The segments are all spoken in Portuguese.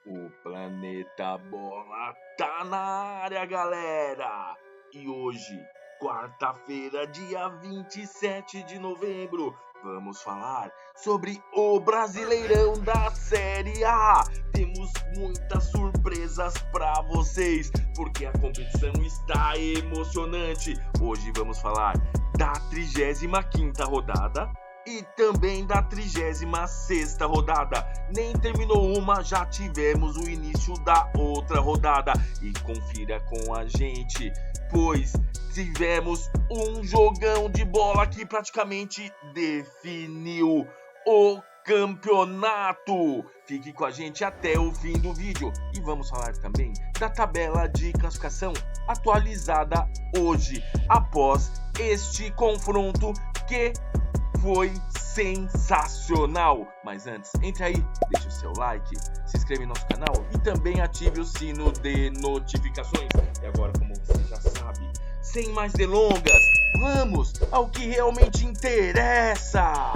O Planeta Bola tá na área, galera! E hoje, quarta-feira, dia 27 de novembro, vamos falar sobre o Brasileirão da Série A. Temos muitas surpresas pra vocês, porque a competição está emocionante. Hoje vamos falar da 35ª rodada e também da 36ª rodada. Nem terminou uma, já tivemos o início da outra rodada. E confira com a gente, pois tivemos um jogão de bola que praticamente definiu o campeonato. Fique com a gente até o fim do vídeo e vamos falar também da tabela de classificação atualizada hoje, após este confronto que foi sensacional. Mas antes, entre aí, deixe o seu like, se inscreva em nosso canal e também ative o sino de notificações. E agora, como você já sabe, sem mais delongas, vamos ao que realmente interessa.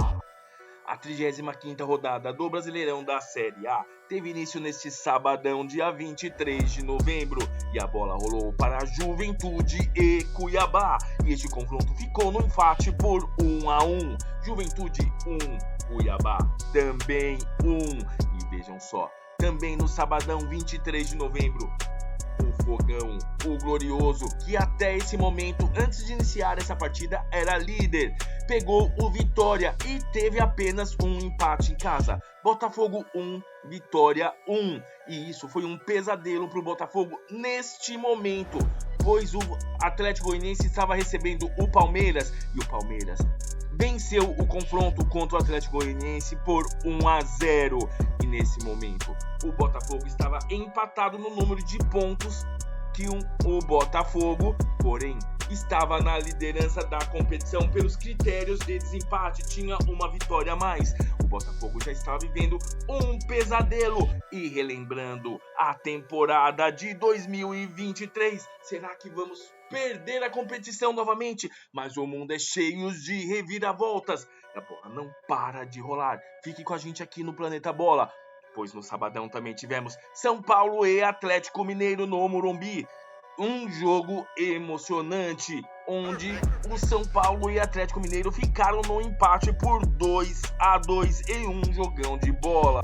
A 35ª rodada do Brasileirão da Série A teve início neste sabadão, dia 23 de novembro, e a bola rolou para Juventude e Cuiabá. E este confronto ficou no empate por 1-1. Juventude 1, Cuiabá também 1. E vejam só, também no sabadão 23 de novembro, o Fogão, o Glorioso, que até esse momento, antes de iniciar essa partida, era líder, pegou o Vitória e teve apenas um empate em casa. Botafogo 1, Vitória 1. E isso foi um pesadelo para o Botafogo neste momento, pois o Atlético Goianiense estava recebendo o Palmeiras e o Palmeiras venceu o confronto contra o Atlético Goianiense por 1-0. E nesse momento, o Botafogo estava empatado no número de pontos que o Botafogo, porém, estava na liderança da competição pelos critérios de desempate, tinha uma vitória a mais. O Botafogo já estava vivendo um pesadelo e relembrando a temporada de 2023. Será que vamos perder a competição novamente? Mas o mundo é cheio de reviravoltas. A bola não para de rolar. Fique com a gente aqui no Planeta Bola, pois no sabadão também tivemos São Paulo e Atlético Mineiro no Morumbi. Um jogo emocionante, onde o São Paulo e Atlético Mineiro ficaram no empate por 2-2 em um jogão de bola.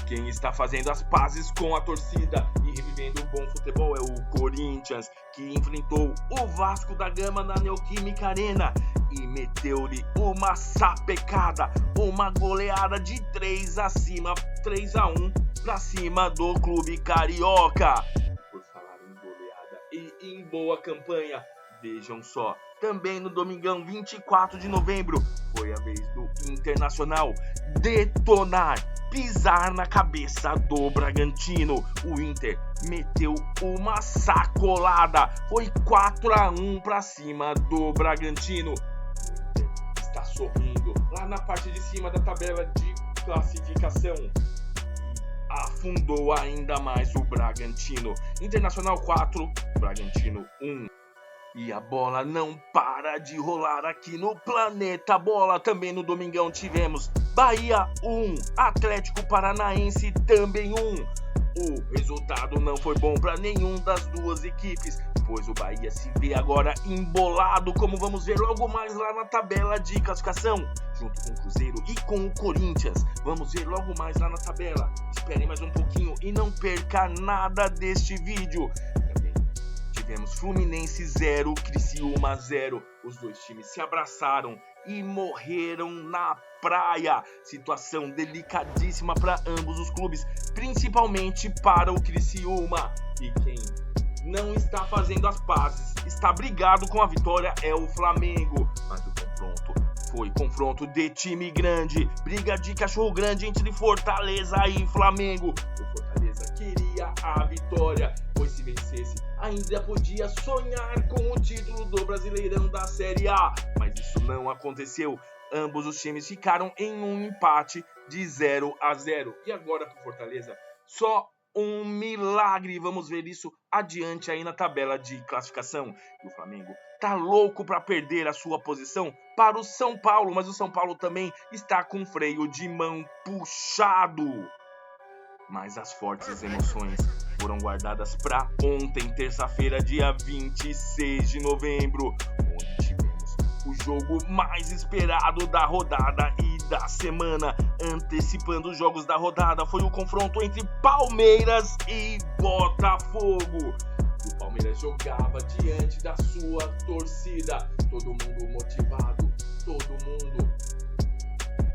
Quem está fazendo as pazes com a torcida e revivendo o bom futebol é o Corinthians, que enfrentou o Vasco da Gama na Neoquímica Arena e meteu-lhe uma sapecada, uma goleada de 3-1 para cima do clube carioca. Por falar em goleada e em boa campanha, vejam só, também no domingão 24 de novembro, foi a vez do Internacional detonar, pisar na cabeça do Bragantino. O Inter meteu uma sacolada, foi 4-1 para cima do Bragantino. O Inter está sorrindo lá na parte de cima da tabela de classificação. Afundou ainda mais o Bragantino. Internacional 4, Bragantino 1. E a bola não para de rolar aqui no Planeta Bola. Também no domingão tivemos Bahia 1, Atlético Paranaense também 1. O resultado não foi bom para nenhum das duas equipes, pois o Bahia se vê agora embolado, como vamos ver logo mais lá na tabela de classificação, junto com o Cruzeiro e com o Corinthians. Vamos ver logo mais lá na tabela. Esperem mais um pouquinho e não perca nada deste vídeo. Tivemos Fluminense 0, Criciúma 0. Os dois times se abraçaram e morreram na praia. Situação delicadíssima para ambos os clubes, principalmente para o Criciúma. E quem não está fazendo as pazes, está brigado com a vitória, é o Flamengo. Mas o confronto foi confronto de time grande, briga de cachorro grande entre Fortaleza e Flamengo. O Fortaleza queria a vitória, pois se vencesse ainda podia sonhar com o título do Brasileirão da Série A, mas isso não aconteceu. Ambos os times ficaram em um empate de 0-0. E agora para o Fortaleza, só um milagre. Vamos ver isso adiante aí na tabela de classificação. E o Flamengo tá louco para perder a sua posição para o São Paulo, mas o São Paulo também está com freio de mão puxado. mas as fortes emoções foram guardadas para ontem, terça-feira, dia 26 de novembro, onde tivemos o jogo mais esperado da rodada e da semana. Antecipando os jogos da rodada, foi o confronto entre Palmeiras e Botafogo. O Palmeiras jogava diante da sua torcida, todo mundo motivado, todo mundo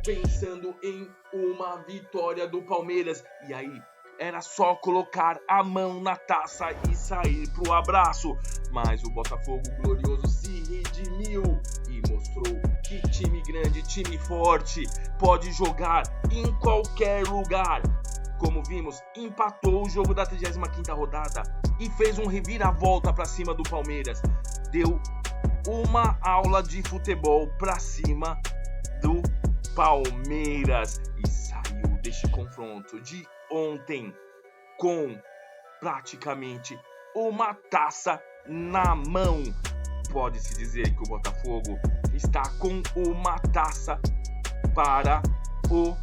pensando em uma vitória do Palmeiras. E aí, era só colocar a mão na taça e sair pro abraço. Mas o Botafogo glorioso se redimiu e mostrou que time grande, time forte, pode jogar em qualquer lugar. Como vimos, empatou o jogo da 35ª rodada e fez um reviravolta para cima do Palmeiras. Deu uma aula de futebol para cima do Palmeiras e saiu deste confronto de ontem com praticamente uma taça na mão. Pode-se dizer que o Botafogo está com uma taça para o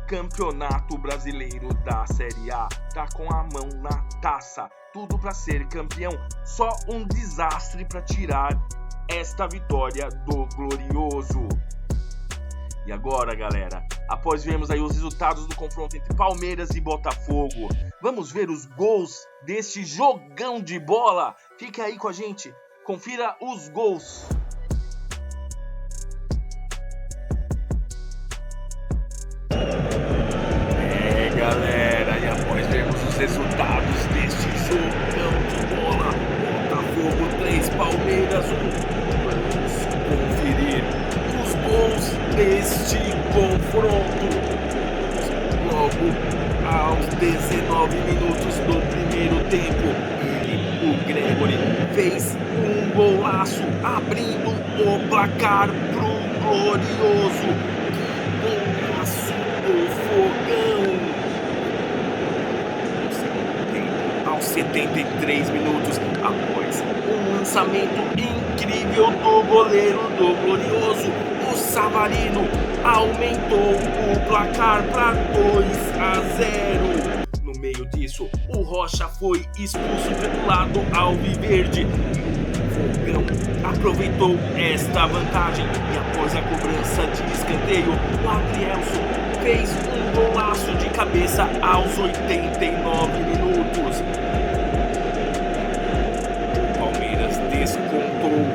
Campeonato Brasileiro da Série A. Tá com a mão na taça, tudo para ser campeão, só um desastre para tirar esta vitória do glorioso. E agora, galera, após vermos aí os resultados do confronto entre Palmeiras e Botafogo, vamos ver os gols deste jogão de bola? Fica aí com a gente, confira os gols. Galera, e após vermos os resultados deste jogão de bola, Botafogo 3, Palmeiras 1, vamos conferir os gols deste confronto. Logo aos 19 minutos do primeiro tempo, o Gregory fez um golaço, abrindo o placar pro glorioso. Que golaço do Fogão! Aos 73 minutos, após um lançamento incrível do goleiro do glorioso, o Savarino aumentou o placar para 2-0. No meio disso, o Rocha foi expulso pelo lado alviverde. O Fogão aproveitou esta vantagem e após a cobrança de escanteio, o Adrielson fez um golaço de cabeça aos 89 minutos. O Palmeiras descontou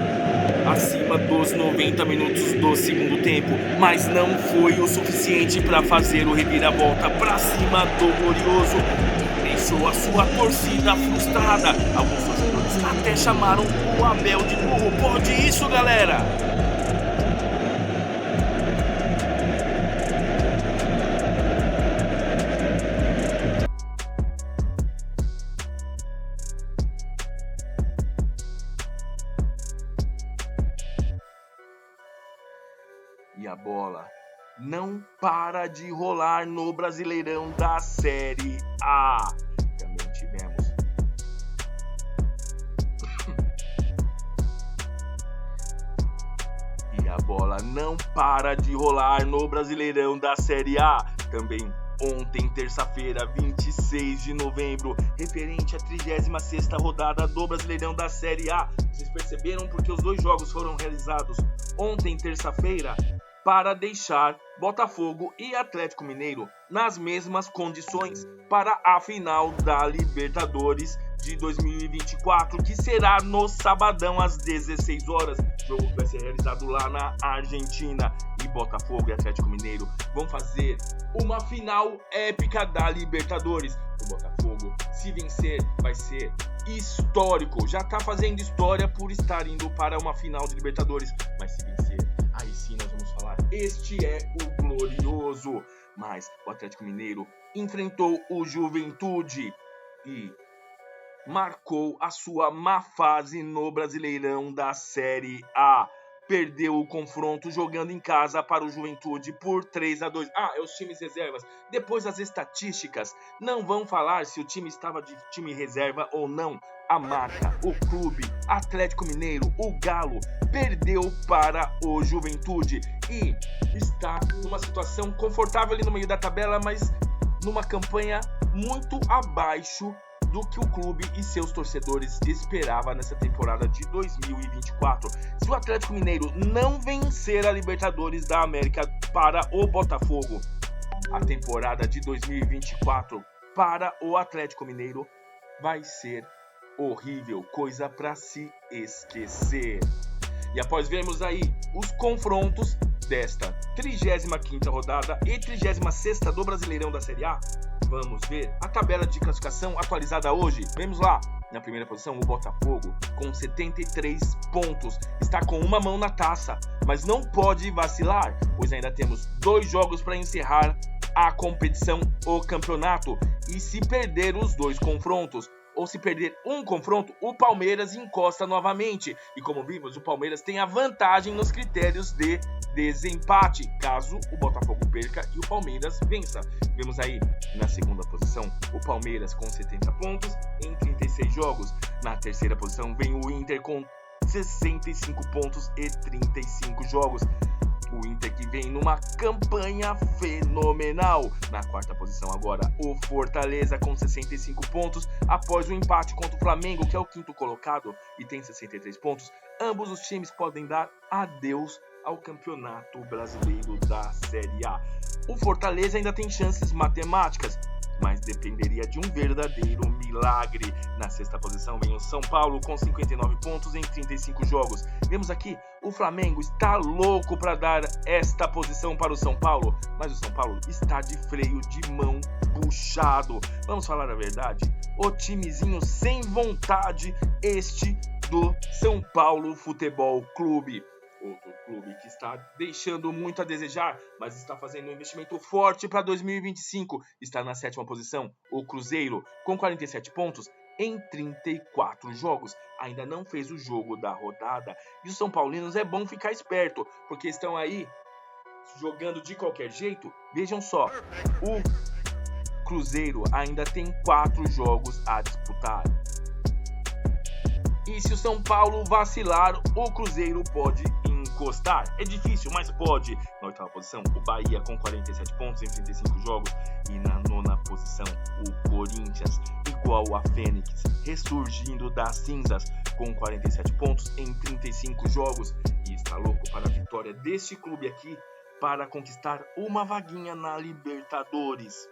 acima dos 90 minutos do segundo tempo, mas não foi o suficiente para fazer o reviravolta para cima do glorioso e deixou a sua torcida frustrada. Alguns torcedores até chamaram o Abel de burro. Pode isso, galera? E a bola não para de rolar no Brasileirão da Série A. Também tivemos e a bola não para de rolar no Brasileirão da Série A. Também ontem, terça-feira, 26 de novembro, referente à 36ª rodada do Brasileirão da Série A. Vocês perceberam porque os dois jogos foram realizados ontem, terça-feira, para deixar Botafogo e Atlético Mineiro nas mesmas condições para a final da Libertadores de 2024, que será no sabadão às 16 horas, jogo que vai ser realizado lá na Argentina. E Botafogo e Atlético Mineiro vão fazer uma final épica da Libertadores. O Botafogo, se vencer, vai ser histórico, já tá fazendo história por estar indo para uma final de Libertadores, mas se vencer, aí sim nós vamos falar, este é o glorioso. Mas o Atlético Mineiro enfrentou o Juventude e marcou a sua má fase no Brasileirão da Série A. Perdeu o confronto jogando em casa para o Juventude por 3-2. É os times reservas. Depois as estatísticas não vão falar se o time estava de time reserva ou não. A marca, o clube, Atlético Mineiro, o Galo, perdeu para o Juventude e está numa situação confortável ali no meio da tabela, mas numa campanha muito abaixo do que o clube e seus torcedores esperavam nessa temporada de 2024. Se o Atlético Mineiro não vencer a Libertadores da América para o Botafogo, a temporada de 2024 para o Atlético Mineiro vai ser horrível, coisa para se esquecer. E após vermos aí os confrontos desta 35ª rodada e 36ª do Brasileirão da Série A, vamos ver a tabela de classificação atualizada hoje. Vemos lá, na primeira posição, o Botafogo, com 73 pontos. Está com uma mão na taça, mas não pode vacilar, pois ainda temos 2 jogos para encerrar a competição, o campeonato. E se perder os 2 confrontos, ou se perder um confronto, o Palmeiras encosta novamente. E como vimos, o Palmeiras tem a vantagem nos critérios de desempate, caso o Botafogo perca e o Palmeiras vença. Vemos aí na segunda posição o Palmeiras com 70 pontos em 36 jogos. Na terceira posição vem o Inter com 65 pontos e 35 jogos. O Inter que vem numa campanha fenomenal. Na quarta posição agora o Fortaleza com 65 pontos após o empate contra o Flamengo, que é o 5º colocado e tem 63 pontos. Ambos os times podem dar adeus ao Campeonato Brasileiro da Série A. O Fortaleza ainda tem chances matemáticas, mas dependeria de um verdadeiro milagre. Na sexta posição vem o São Paulo com 59 pontos em 35 jogos. Vemos aqui, o Flamengo está louco para dar esta posição para o São Paulo, mas o São Paulo está de freio de mão puxado. Vamos falar a verdade, o timezinho sem vontade, este do São Paulo Futebol Clube. Outro clube que está deixando muito a desejar, mas está fazendo um investimento forte para 2025. Está na 7ª posição, o Cruzeiro, com 47 pontos em 34 jogos. Ainda não fez o jogo da rodada. E os São Paulinos é bom ficar esperto, porque estão aí jogando de qualquer jeito. Vejam só, o Cruzeiro ainda tem 4 jogos a disputar. E se o São Paulo vacilar, o Cruzeiro pode encostar. É difícil, mas pode. Na 8ª posição, o Bahia com 47 pontos em 35 jogos. E na 9ª posição, o Corinthians, igual a Fênix, ressurgindo das cinzas, com 47 pontos em 35 jogos. E está louco para a vitória deste clube aqui para conquistar uma vaguinha na Libertadores.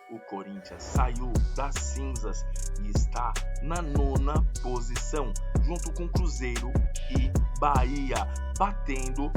O Corinthians saiu das cinzas e está na 9ª posição, junto com Cruzeiro e Bahia, batendo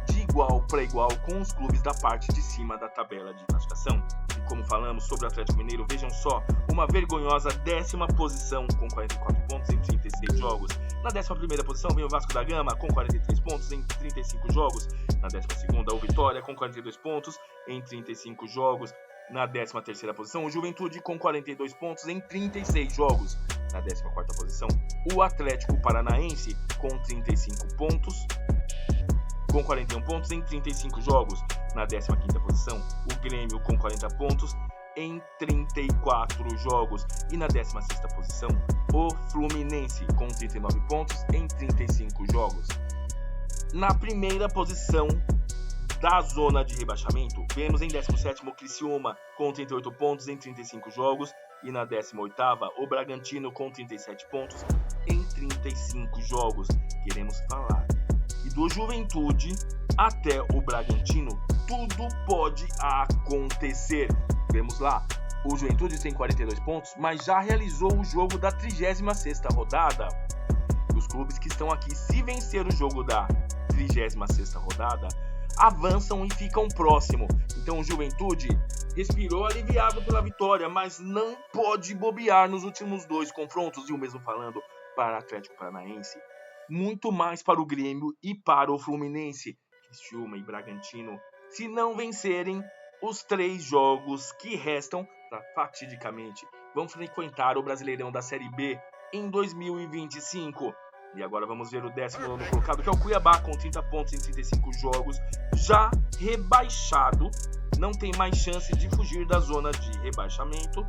de igual para igual com os clubes da parte de cima da tabela de classificação. E como falamos sobre o Atlético Mineiro, vejam só, uma vergonhosa 10ª posição com 44 pontos em 36 jogos. Na 11ª posição vem o Vasco da Gama com 43 pontos em 35 jogos. Na 12ª, o Vitória com 42 pontos em 35 jogos. Na 13ª posição, o Juventude com 42 pontos em 36 jogos. Na 14ª posição, o Atlético Paranaense com 35 pontos, com 41 pontos em 35 jogos. Na 15ª posição, o Grêmio com 40 pontos em 34 jogos. E na 16ª posição, o Fluminense com 39 pontos em 35 jogos. Na primeira posição da zona de rebaixamento, vemos em 17º o Criciúma com 38 pontos em 35 jogos. E na 18ª, o Bragantino com 37 pontos em 35 jogos. Queremos falar que do Juventude até o Bragantino, tudo pode acontecer. Vemos lá, o Juventude tem 42 pontos, mas já realizou o jogo da 36ª rodada. E os clubes que estão aqui, se vencer o jogo da 36ª rodada, avançam e ficam próximo. Então o Juventude respirou aliviado pela vitória, mas não pode bobear nos últimos 2 confrontos. E o mesmo falando para o Atlético Paranaense, muito mais para o Grêmio e para o Fluminense. Criciúma e Bragantino, se não vencerem os 3 jogos que restam, fatidicamente vão frequentar o Brasileirão da Série B em 2025. E agora vamos ver o 19º colocado, que é o Cuiabá, com 30 pontos em 35 jogos, já rebaixado, não tem mais chance de fugir da zona de rebaixamento.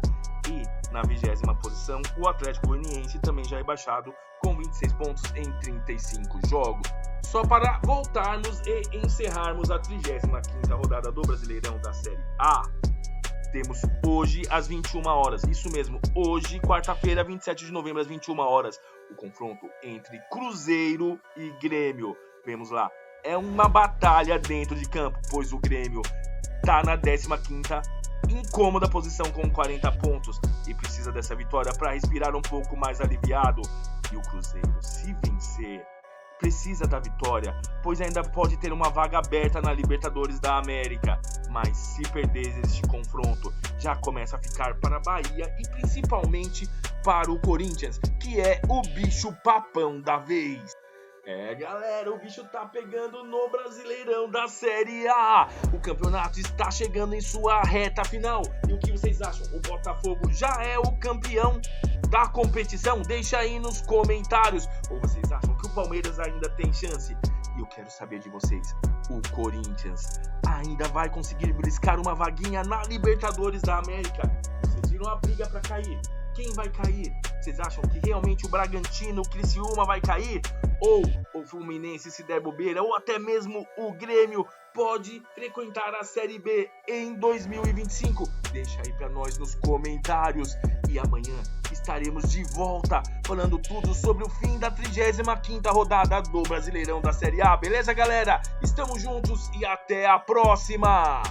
E na 20ª posição, o Atlético Goianiense, também já rebaixado, com 26 pontos em 35 jogos. Só para voltarmos e encerrarmos a 35ª rodada do Brasileirão da Série A, temos hoje às 21 horas, isso mesmo, hoje, quarta-feira, 27 de novembro, às 21 horas, o confronto entre Cruzeiro e Grêmio. Vemos lá, é uma batalha dentro de campo, pois o Grêmio tá na 15ª incômoda posição com 40 pontos e precisa dessa vitória para respirar um pouco mais aliviado. E o Cruzeiro, se vencer, precisa da vitória, pois ainda pode ter uma vaga aberta na Libertadores da América. Mas se perder este confronto, já começa a ficar para a Bahia e principalmente para o Corinthians, que é o bicho papão da vez. Galera, o bicho tá pegando no Brasileirão da Série A. O campeonato está chegando em sua reta final. E o que vocês acham? O Botafogo já é o campeão da competição? Deixa aí nos comentários. Ou vocês acham que o Palmeiras ainda tem chance? E eu quero saber de vocês, o Corinthians ainda vai conseguir beliscar uma vaguinha na Libertadores da América? Vocês viram a briga pra cair? Quem vai cair? Vocês acham que realmente o Bragantino, o Criciúma vai cair? Ou o Fluminense, se der bobeira, ou até mesmo o Grêmio pode frequentar a Série B em 2025? Deixa aí pra nós nos comentários. E amanhã estaremos de volta falando tudo sobre o fim da 35ª rodada do Brasileirão da Série A. Beleza, galera? Estamos juntos e até a próxima!